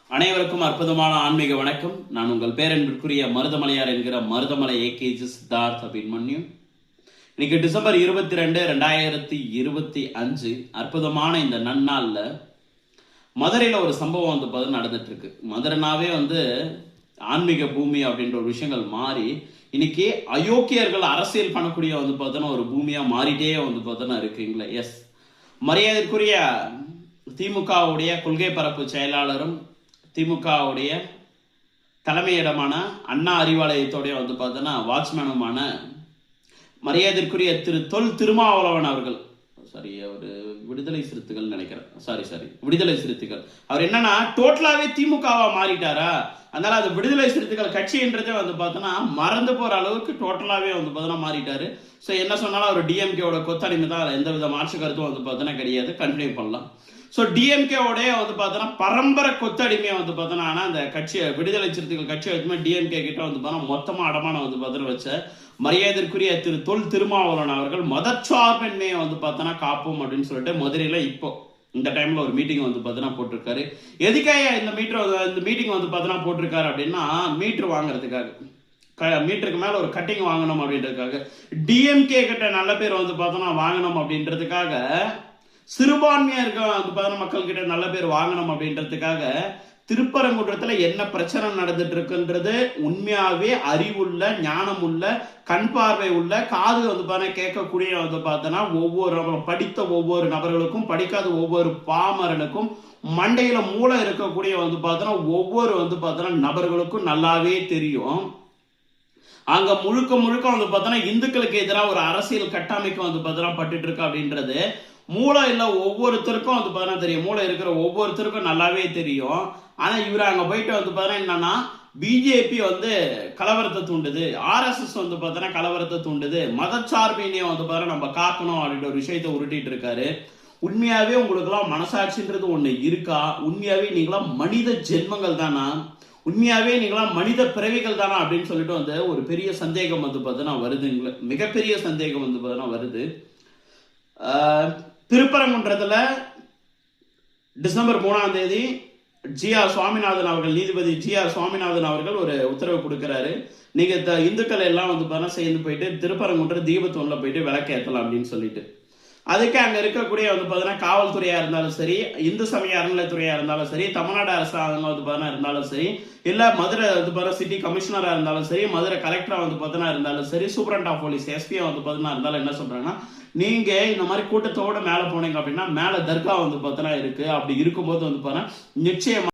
அனைவருக்கும் அற்புதமான ஆன்மீக வணக்கம். நான் உங்கள் பேரன்பிற்குரிய மருதமலையார் என்கிற மருதமலை ஏகேஜி சித்தார்த் அபிமன்யு. இன்னைக்கு டிசம்பர் 22, 2025 அற்புதமான இந்த நன்னாள்ல மதுரையில் ஒரு சம்பவம் நடந்துட்டு இருக்கு. மதுரைனாவே ஆன்மீக பூமி அப்படின்ற ஒரு விஷயங்கள் மாறி இன்னைக்கு அயோக்கியர்கள் அரசியல் பண்ணக்கூடிய ஒரு பூமியா மாறிட்டே இருக்குங்களா. எஸ், மரியாதைக்குரிய திமுகவுடைய கொள்கை பரப்பு செயலாளரும் திமுகவுடைய தலைமையிடமான அண்ணா அறிவாலயத்தோடைய வாட்ச்மேனுமான மரியாதைக்குரிய தொல் திருமாவளவன் அவர்கள், அவர் விடுதலை சிறுத்தைகள் நினைக்கிறேன், விடுதலை சிறுத்தைகள். அவர் என்னன்னா டோட்டலாவே திமுகவா மாறிட்டாரா, அதனால அது விடுதலை சிறுத்தைகள் கட்சின்றதே மறந்து போற அளவுக்கு டோட்டலாவே மாறிட்டாரு. ஸோ என்ன சொன்னாலும் அவர் டிஎம்கேவோட கொத்தடிமை தான், எந்த வித மாற்று கருத்தும் கிடையாது. கண்டினியூ பண்ணலாம். ஸோ டிஎம்கேவோடைய பரம்பரை கொத்தடிமையை ஆனா அந்த கட்சியை விடுதலை சிறுத்தைகள் கட்சி வச்சுமே டிஎம்கே கிட்ட மொத்தமா அடமான வச்ச மரியாதைக்குரிய தொல் திருமாவளவன் அவர்கள் மதச்சார்பின்மையை காப்போம் அப்படின்னு சொல்லிட்டு மதுரையில இப்போ இந்த டைம்ல ஒரு மீட்டிங் போட்டிருக்காரு. எதுக்காக இந்த மீட்டிங் போட்டிருக்காரு அப்படின்னா, மீட்டர் வாங்குறதுக்காக, மீட்டருக்கு மேல ஒரு கட்டிங் வாங்கணும் அப்படின்றதுக்காக, டிஎம்கே கிட்ட நல்ல பேர் வாங்கணும் அப்படின்றதுக்காக, சிறுபான்மையா இருக்க மக்கள் கிட்ட நல்ல பேர் வாங்கணும் அப்படின்றதுக்காக திருப்பரங்குன்றத்துல என்ன பிரச்சனை நடந்துட்டு இருக்குன்றது உண்மையாவே அறிவுள்ள, ஞானம் உள்ள, கண் பார்வை உள்ள, காது கேட்கக்கூடிய ஒவ்வொரு படித்த ஒவ்வொரு நபர்களுக்கும், படிக்காத ஒவ்வொரு பாமரனுக்கும், மண்டையில மூளை இருக்கக்கூடிய ஒவ்வொரு நபர்களுக்கும் நல்லாவே தெரியும். அங்க முழுக்க முழுக்க இந்துக்களுக்கு எதிராக ஒரு அரசியல் கட்டமைப்பு பட்டுட்டு இருக்கு அப்படின்றது மூளை இல்ல ஒவ்வொருத்தருக்கும் தெரியும். மூளை இருக்கிற ஒவ்வொருத்தருக்கும் நல்லாவே தெரியும். ஆனா இவரு அங்க போயிட்டு என்னன்னா, பிஜேபி கலவரத்தை தூண்டுது, ஆர்எஸ்எஸ் கலவரத்தை தூண்டுது, மதச்சார்பினையை நம்ம காக்கணும் அப்படின்ற ஒரு விஷயத்தை உருட்டிட்டு இருக்காரு. உண்மையாவே உங்களுக்கு எல்லாம் மனசாட்சின்றது ஒண்ணு இருக்கா? உண்மையாவே நீங்களாம் மனித ஜென்மங்கள் தானா? உண்மையாவே நீங்களாம் மனித பிறவிகள் தானா அப்படின்னு சொல்லிட்டு ஒரு பெரிய சந்தேகம் வருதுங்களா. மிகப்பெரிய சந்தேகம் வருது. திருப்பரங்குன்றத்துல டிசம்பர் 3ஆம் தேதி ஜி.ஆர். சுவாமிநாதன் அவர்கள், நீதிபதி ஜி.ஆர். சுவாமிநாதன் அவர்கள் ஒரு உத்தரவு கொடுக்கிறாரு. நீங்க இந்துக்கள் எல்லாம் சேர்ந்து போயிட்டு திருப்பரங்குன்ற தீபத்தூன்ல போயிட்டு விளக்கேற்றலாம் அப்படின்னு சொல்லிட்டு. அதுக்கு அங்க இருக்கக்கூடிய காவல்துறையா இருந்தாலும் சரி, இந்து சமய அறநிலையத்துறையா இருந்தாலும் சரி, தமிழ்நாடு அரசாங்கம் இருந்தாலும் சரி, இல்ல மதுரை சிட்டி கமிஷனரா இருந்தாலும் சரி, மதுரை கலெக்டரா இருந்தாலும் சரி, சூப்பரண்ட் ஆஃப் போலீஸ் எஸ்பியா இருந்தாலும் என்ன சொல்றாங்கன்னா, நீங்க இந்த மாதிரி கூட்டத்தோட மேல போனீங்க அப்படின்னா மேல தர்கா இருக்கு. அப்படி இருக்கும்போது நிச்சயமா